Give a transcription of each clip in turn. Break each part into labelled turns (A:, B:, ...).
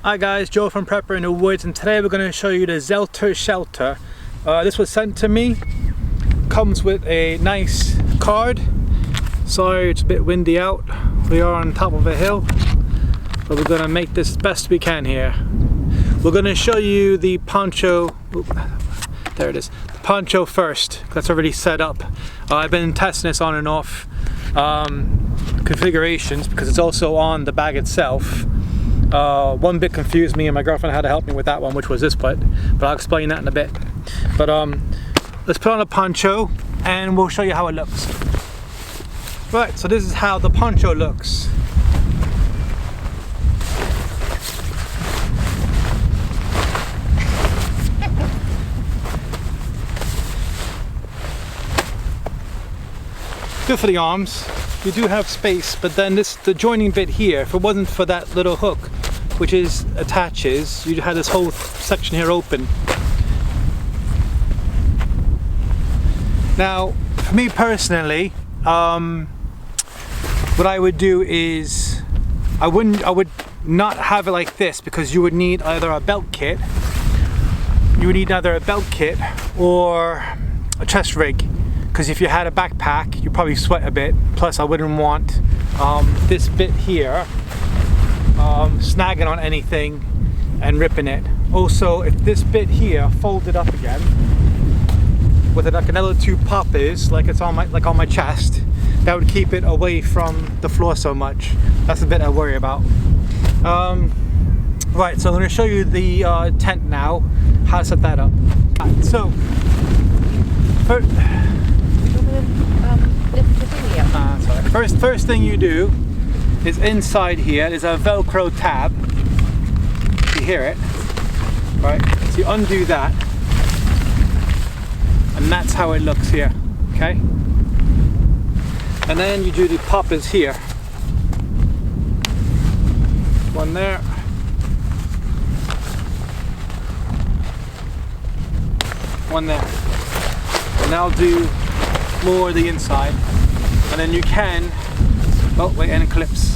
A: Hi guys, Joe from Prepper in the Woods, and today we're going to show you the Zelter Shelter. This was sent to me. Comes with a nice card. Sorry it's a bit windy out. We are on top of a hill, but we're going to make this best we can here. We're going to show you the poncho. There it is. The poncho first. That's already set up. I've been testing this on and off configurations because it's also on the bag itself. One bit confused me and my girlfriend had to help me with that one, which was this bit, but I'll explain that in a bit. But let's put on a poncho and we'll show you how it looks. Right, so this is how the poncho looks. Good for the arms. You do have space, but then the joining bit here, if it wasn't for that little hook which attaches, you'd have this whole section here open. Now for me personally, what I would do is I would not have it like this, because you would need either a belt kit or a chest rig. Because if you had a backpack, you'd probably sweat a bit. Plus, I wouldn't want this bit here snagging on anything and ripping it. Also, if this bit here folded up again, with like another two poppers, like it's on my chest, that would keep it away from the floor so much. That's the bit I worry about. Right, so I'm going to show you the tent now, how to set that up. Right, so. First thing you do is inside here is a Velcro tab. You hear it, right? So you undo that, and that's how it looks here. Okay, and then you do the poppers here. One there. One there. And I'll do more the inside, and then you can, oh wait, and clips.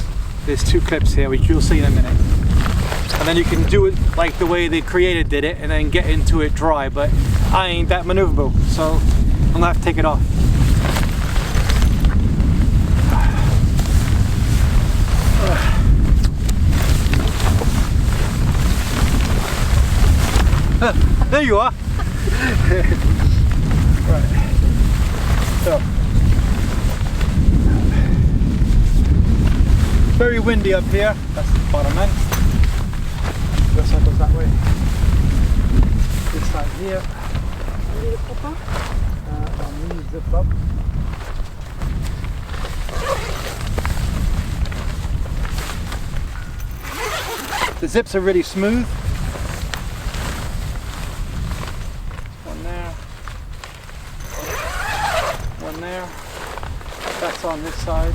A: There's two clips here which you'll see in a minute, and then you can do it like the way the creator did it and then get into it dry, but I ain't that maneuverable, so I'm gonna have to take it off. There you are. Right. So, very windy up here. That's the bottom end. This side goes that way. This side here. I'll move zip up. The zips are really smooth. One there. One there. That's on this side.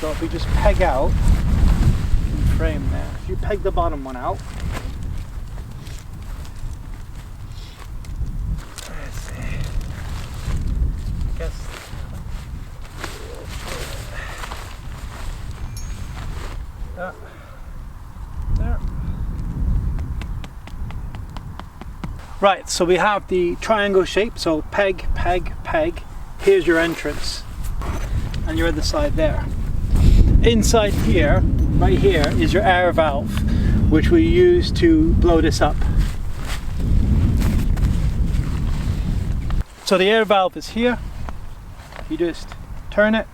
A: So if we just peg out the frame there, if you peg the bottom one out, let's see, I guess there. Right, so we have the triangle shape, so peg, peg, peg. Here's your entrance, and your other side there. Inside here, right here, is your air valve, which we use to blow this up. So the air valve is here. You just turn it.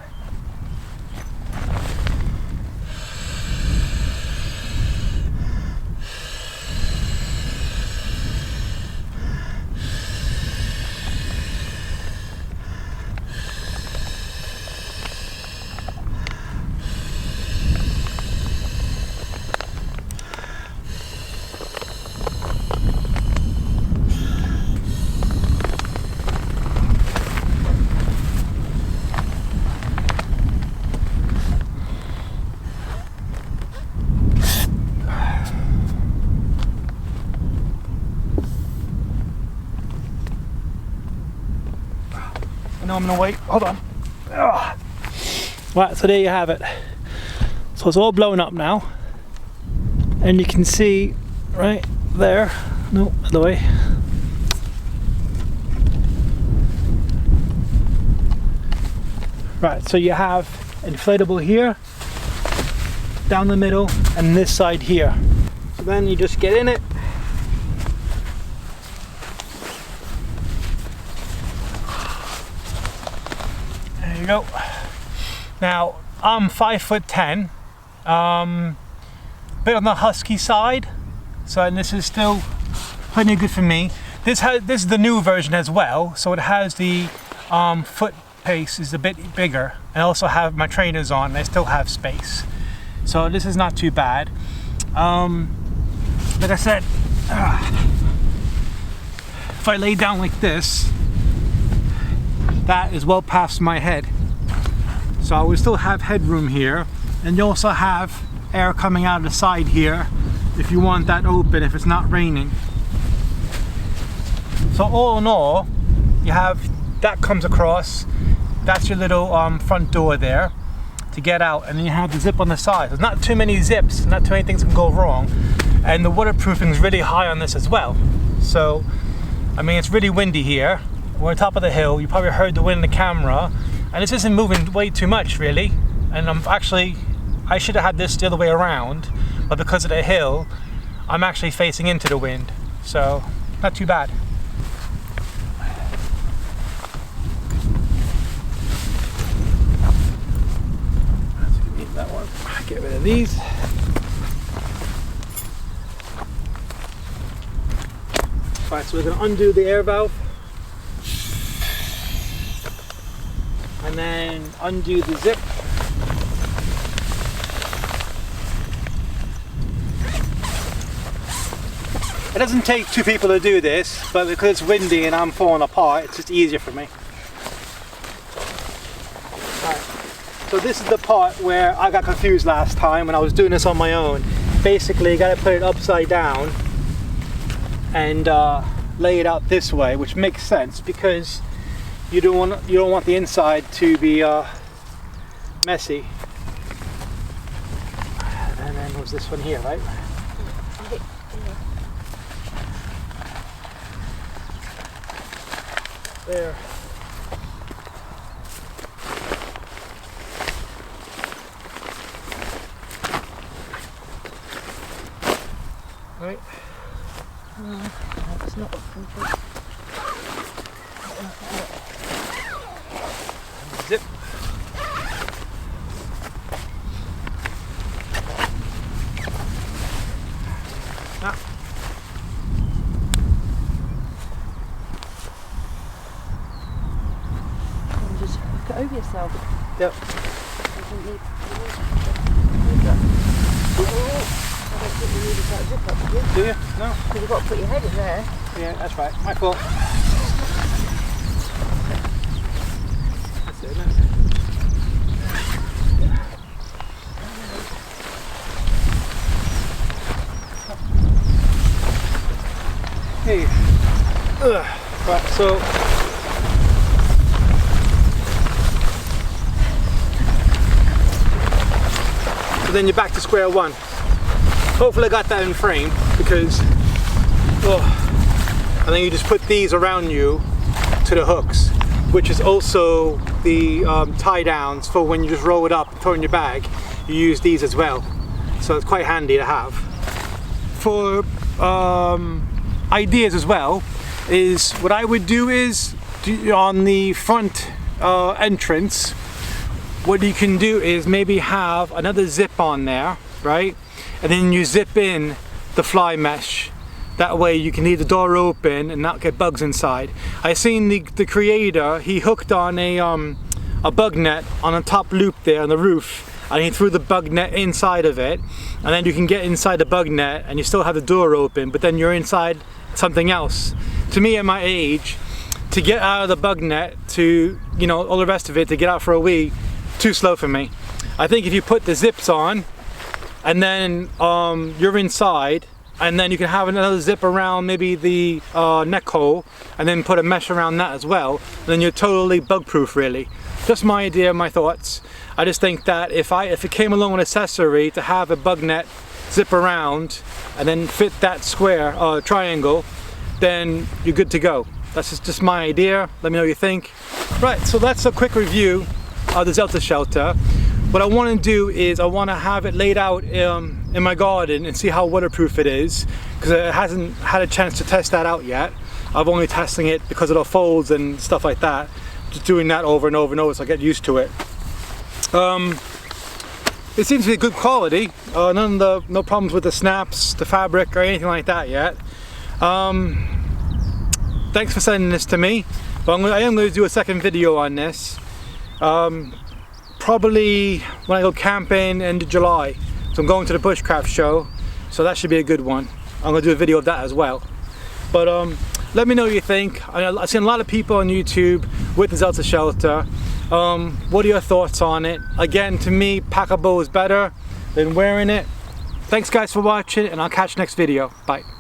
A: No, I'm gonna wait. Hold on. Ugh. Right, so there you have it. So it's all blown up now. And you can see right there, no, other way. Right, so you have inflatable here, down the middle, and this side here. So then you just get in it. There you go. Now, I'm 5'10", bit on the husky side, so and this is still plenty good for me. This is the new version as well, so it has the foot pace is a bit bigger. I also have my trainers on and I still have space, so this is not too bad. Like I said, if I lay down like this, that is well past my head, so I would still have headroom here, and you also have air coming out of the side here if you want that open if it's not raining. So all in all, you have that comes across. That's your little front door there to get out, and then you have the zip on the side. There's not too many zips, not too many things can go wrong, and the waterproofing is really high on this as well. So I mean, it's really windy here. We're on top of the hill. You probably heard the wind in the camera, and this isn't moving way too much really. And I should have had this the other way around, but because of the hill, I'm actually facing into the wind, so not too bad. That one. Get rid of these. Right, so we're going to undo the air valve, and then undo the zip. It doesn't take two people to do this, but because it's windy and I'm falling apart, it's just easier for me. Right. So this is the part where I got confused last time when I was doing this on my own. Basically, you got to put it upside down and lay it out this way, which makes sense because you don't want the inside to be messy. And then there's this one here, right? There. Right. That's not complete. Zip. Ah.
B: Just hook it over yourself.
A: Yep.
B: I don't think you needed that zip up, do you?
A: Do you? No.
B: Because you've got to put your head in there.
A: Yeah, that's right. My fault. That's it, isn't it? Hey. Right, so then you're back to square one. Hopefully I got that in frame, because and then you just put these around you to the hooks, which is also the tie downs for when you just roll it up, throw it in your bag. You use these as well, so it's quite handy to have. For ideas as well, is what I would do is on the front entrance, what you can do is maybe have another zip on there, right? And then you zip in the fly mesh. That way you can leave the door open and not get bugs inside. I seen the creator, he hooked on a bug net on the top loop there on the roof, and he threw the bug net inside of it, and then you can get inside the bug net and you still have the door open, but then you're inside something else. To me, at my age, to get out of the bug net to, you know, all the rest of it, to get out for a wee, too slow for me. I think if you put the zips on and then you're inside, and then you can have another zip around maybe the neck hole, and then put a mesh around that as well, then you're totally bug proof really. Just my idea, my thoughts. I just think that if it came along with an accessory to have a bug net zip around and then fit that square triangle, then you're good to go. That's just my idea. Let me know what you think. Right, so that's a quick review of the Zelter Shelter. What I want to do is I want to have it laid out in my garden and see how waterproof it is, because it hasn't had a chance to test that out yet. I've only testing it because of the folds and stuff like that. Just doing that over and over and over so I get used to it. It seems to be good quality. No problems with the snaps, the fabric, or anything like that yet. Thanks for sending this to me. But I am going to do a second video on this. Probably when I go camping end of July. So I'm going to the bushcraft show, so that should be a good one. I'm going to do a video of that as well. But let me know what you think. I've seen a lot of people on YouTube with the Zelter Shelter. What are your thoughts on it? Again, to me, packable is better than wearing it. Thanks guys for watching, and I'll catch you next video. Bye.